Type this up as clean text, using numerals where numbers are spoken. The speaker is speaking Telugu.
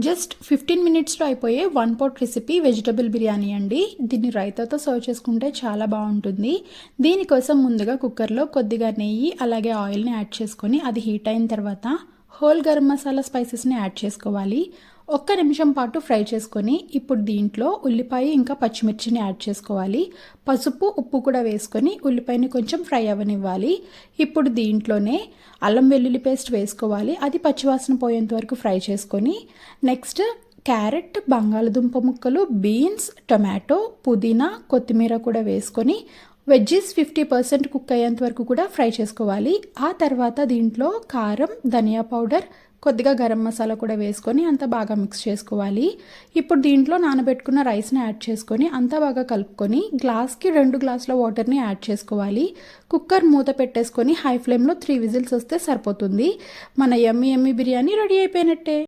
జస్ట్ 15 మినిట్స్లో అయిపోయే one pot recipe vegetable biryani అండి. దీన్ని రైతాతో సర్వ్ చేసుకుంటే చాలా బాగుంటుంది. దీనికోసం ముందుగా కుక్కర్లో కొద్దిగా నెయ్యి అలాగే ఆయిల్ని యాడ్ చేసుకొని అది హీట్ అయిన తర్వాత హోల్ గరం మసాలా స్పైసెస్ని యాడ్ చేసుకోవాలి. 1 నిమిషం పాటు ఫ్రై చేసుకొని ఇప్పుడు దీంట్లో ఉల్లిపాయ ఇంకా పచ్చిమిర్చిని యాడ్ చేసుకోవాలి. పసుపు ఉప్పు కూడా వేసుకొని ఉల్లిపాయని కొంచెం ఫ్రై అవ్వనివ్వాలి. ఇప్పుడు దీంట్లోనే అల్లం వెల్లుల్లి పేస్ట్ వేసుకోవాలి. అది పచ్చివాసన పోయేంత వరకు ఫ్రై చేసుకొని నెక్స్ట్ క్యారెట్, బంగాళదుంప ముక్కలు, బీన్స్, టొమాటో, పుదీనా, కొత్తిమీర కూడా వేసుకొని వెజ్జీస్ 50% కుక్ అయ్యేంత వరకు కూడా ఫ్రై చేసుకోవాలి. ఆ తర్వాత దీంట్లో కారం, ధనియా పౌడర్, కొద్దిగా గరం మసాలా కూడా వేసుకొని అంతా బాగా మిక్స్ చేసుకోవాలి. ఇప్పుడు దీంట్లో నానబెట్టుకున్న రైస్ని యాడ్ చేసుకొని అంతా బాగా కలుపుకొని గ్లాస్కి 2 గ్లాసుల వాటర్ని యాడ్ చేసుకోవాలి. కుక్కర్ మూత పెట్టేసుకొని హై ఫ్లేమ్లో 3 విజిల్స్ వస్తే సరిపోతుంది. మన యమ్మీ బిర్యానీ రెడీ అయిపోయినట్టే.